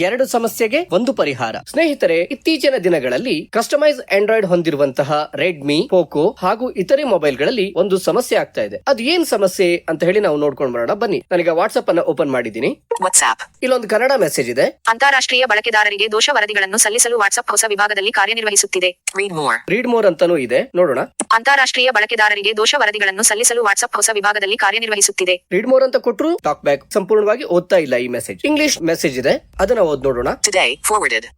2 ಸಮಸ್ಯೆಗೆ ಒಂದು ಪರಿಹಾರ. ಸ್ನೇಹಿತರೆ, ಇತ್ತೀಚಿನ ದಿನಗಳಲ್ಲಿ ಕಸ್ಟಮೈಸ್ ಆಂಡ್ರಾಯ್ಡ್ ಹೊಂದಿರುವಂತಹ ರೆಡ್ಮಿ, ಪೋಕೋ ಹಾಗೂ ಇತರೆ ಮೊಬೈಲ್ಗಳಲ್ಲಿ ಒಂದು ಸಮಸ್ಯೆ ಆಗ್ತಾ ಇದೆ. ಅದು ಏನ್ ಸಮಸ್ಯೆ ಅಂತ ಹೇಳಿ ನಾವು ನೋಡ್ಕೊಂಡು ಬರೋಣ ಬನ್ನಿ. ನನಗೆ ವಾಟ್ಸ್ಆಪ್ ಅನ್ನ ಓಪನ್ ಮಾಡಿದ್ದೀನಿ. ವಾಟ್ಸ್ಆಪ್ ಇಲ್ಲೊಂದು ಕನ್ನಡ ಮೆಸೇಜ್ ಇದೆ. ಅಂತಾರಾಷ್ಟ್ರೀಯ ಬಳಕೆದಾರರಿಗೆ ದೋಷ ವರದಿಗಳನ್ನು ಸಲ್ಲಿಸಲು ವಾಟ್ಸ್ಆಪ್ ಹೊಸ ವಿಭಾಗದಲ್ಲಿ ಕಾರ್ಯನಿರ್ವಹಿಸುತ್ತಿದೆ. ರೀಡ್ ಮೋರ್ ಅಂತಾನೂ ಇದೆ, ನೋಡೋಣ. ಅಂತಾರಾಷ್ಟ್ರೀಯ ಬಳಕೆದಾರರಿಗೆ ದೋಷ ವರದಿಗಳನ್ನು ಸಲ್ಲಿಸಲು ವಾಟ್ಸ್ಆಪ್ ಹೊಸ ವಿಭಾಗದಲ್ಲಿ ಕಾರ್ಯನಿರ್ವಹಿಸುತ್ತಿದೆ. ರೀಡ್ ಮೋರ್ ಅಂತ ಕೊಟ್ಟರು ಟಾಕ್ ಬ್ಯಾಕ್ ಸಂಪೂರ್ಣವಾಗಿ ಓದ್ತಾ ಇಲ್ಲ ಈ ಮೆಸೇಜ್. ಇಂಗ್ಲಿಷ್ ಮೆಸೇಜ್ ಇದೆ, ಅದನ್ನ ಓದ್ ನೋಡೋಣ.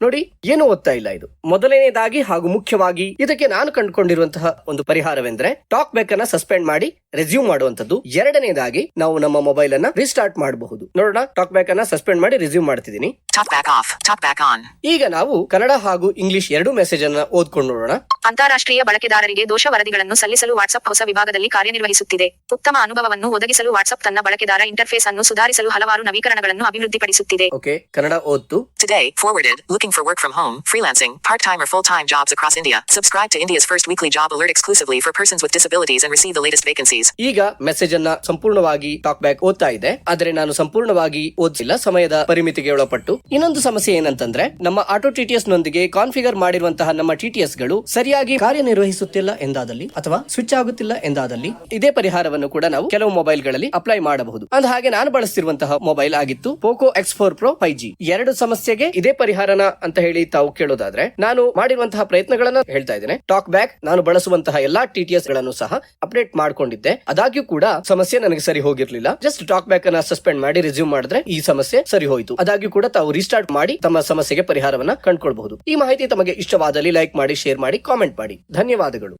ನೋಡಿ, ಏನು ಓದ್ತಾ ಇಲ್ಲ ಇದು. ಮೊದಲನೇದಾಗಿ ಹಾಗೂ ಮುಖ್ಯವಾಗಿ ಇದಕ್ಕೆ ನಾನು ಕಂಡುಕೊಂಡಿರುವಂತಹ ಒಂದು ಪರಿಹಾರವೆಂದ್ರೆ ಟಾಕ್ ಬ್ಯಾಕ್ ಅನ್ನ ಸಸ್ಪೆಂಡ್ ಮಾಡಿ ರೆಸ್ಯೂಮ್ ಮಾಡುವಂತದ್ದು. ಎರಡನೇದಾಗಿ ನಾವು ನಮ್ಮ ಮೊಬೈಲ್ ಅನ್ನ ರಿಸ್ಟಾರ್ಟ್ ಮಾಡಬಹುದು. ನೋಡೋಣ, ಟಾಕ್ ಬ್ಯಾಕ್ ಅನ್ನ ಸಸ್ಪೆಂಡ್ ಮಾಡಿ ರೆಸ್ಯೂಮ್ ಮಾಡ್ತಿದ್ದೀನಿ. ಈಗ ನಾವು ಕನ್ನಡ ಹಾಗೂ ಇಂಗ್ಲಿಷ್ ಎರಡು ಮೆಸೇಜ್ ಅನ್ನ ಓದ್ಕೊಂಡು ನೋಡೋಣ. ಅಂತಾರಾಷ್ಟ್ರೀಯ ಬಳಕೆದಾರರಿಗೆ ದೋಷ ವರದಿಗಳನ್ನು ಸಲ್ಲಿಸಲು ವಾಟ್ಸ್ಆಪ್ ಹೊಸ ವಿಭಾಗದಲ್ಲಿ ಕಾರ್ಯನಿರ್ವಹಿಸುತ್ತಿದೆ. ಉತ್ತಮ ಅನುಭವವನ್ನು ಒದಗಿಸಲು ವಾಟ್ಸ್ಆಪ್ ತನ್ನ ಬಳಕೆದಾರ ಇಂಟರ್ಫೇಸ್ ಅನ್ನು ಸುಧಾರಿಸಲು ಹಲವಾರು ನವೀಕರಣಗಳನ್ನು ಅಭಿವೃದ್ಧಿಪಡಿಸುತ್ತಿದೆ. ಓಕೆ, ಕನ್ನಡ ಓದ್ತು. Today, forwarded, looking for work from home, freelancing, part-time or full-time jobs across India. Subscribe to India's first weekly job alert exclusively for persons with disabilities and receive the latest vacancies. ಈಗ message ಅನ್ನ ಸಂಪೂರ್ಣವಾಗಿ talk back ಓದ್ತಾ ಇದೆ, ಆದರೆ ನಾನು ಸಂಪೂರ್ಣವಾಗಿ ಓದಿಲ್ಲ, ಸಮಯದ ಪರಿಮಿತಿಗೆ ಒಳಪಟ್ಟು. ಇನ್ನೊಂದು ಸಮಸ್ಯೆ ಏನಂತಂದ್ರೆ, ನಮ್ಮ ಆಟೋ ಟಿಟಿಎಸ್ ನೊಂದಿಗೆ ಕಾನ್ಫಿಗರ್ ಮಾಡಿರುವಂತಹ ನಮ್ಮ ಟಿಟಿಎಸ್ ಗಳು ಸರಿಯಾಗಿ ಕಾರ್ಯನಿರ್ವಹಿಸುತ್ತಿಲ್ಲ ಎಂದಾದಲ್ಲಿ ಅಥವಾ ಸ್ವಿಚ್ ಆಗುತ್ತಿಲ್ಲ ಎಂದಾದಲ್ಲಿ ಇದೇ ಪರಿಹಾರವನ್ನು ಕೂಡ ನಾವು ಕೆಲವು ಮೊಬೈಲ್ ಗಳಲ್ಲಿ ಅಪ್ಲೈ ಮಾಡಬಹುದು. ಅಂದ ಹಾಗೆ ನಾನು ಬಳಸ್ತಿರುವಂತಹ ಮೊಬೈಲ್ ಆಗಿತ್ತು ಪೋಕೋ X4 Pro 5G. 2 ಸಮಸ್ಯೆಗೆ ಇದೇ ಪರಿಹಾರನ ಅಂತ ಹೇಳಿ ತಾವು ಕೇಳೋದಾದ್ರೆ ನಾನು ಮಾಡಿರುವಂತಹ ಪ್ರಯತ್ನಗಳನ್ನ ಹೇಳ್ತಾ ಇದ್ದೇನೆ. ಟಾಕ್ ಬ್ಯಾಕ್ ನಾನು ಬಳಸುವಂತಹ ಎಲ್ಲಾ ಟಿಟಿಎಸ್ ಗಳನ್ನು ಸಹ ಅಪ್ಡೇಟ್ ಮಾಡ್ಕೊಂಡಿದ್ದೆ. ಆದಾಗ್ಯೂ ಕೂಡ ಸಮಸ್ಯೆ ನನಗೆ ಸರಿ ಹೋಗಿರ್ಲಿಲ್ಲ. ಜಸ್ಟ್ ಟಾಕ್ ಬ್ಯಾಕ್ ಅನ್ನ ಸಸ್ಪೆಂಡ್ ಮಾಡಿ ರೆಸ್ಯೂಮ್ ಮಾಡಿದ್ರೆ ಈ ಸಮಸ್ಯೆ ಸರಿ ಹೋಯಿತು. ಆದಾಗ್ಯೂ ಕೂಡ ತಾವು ರೀಸ್ಟಾರ್ಟ್ ಮಾಡಿ ತಮ್ಮ ಸಮಸ್ಯೆಗೆ ಪರಿಹಾರವನ್ನ ಕಂಡುಕೊಳ್ಳಬಹುದು. ಈ ಮಾಹಿತಿ ತಮಗೆ ಇಷ್ಟವಾದಲ್ಲಿ ಲೈಕ್ ಮಾಡಿ, ಶೇರ್ ಮಾಡಿ, ಕಾಮೆಂಟ್ ಮಾಡಿ. ಧನ್ಯವಾದಗಳು.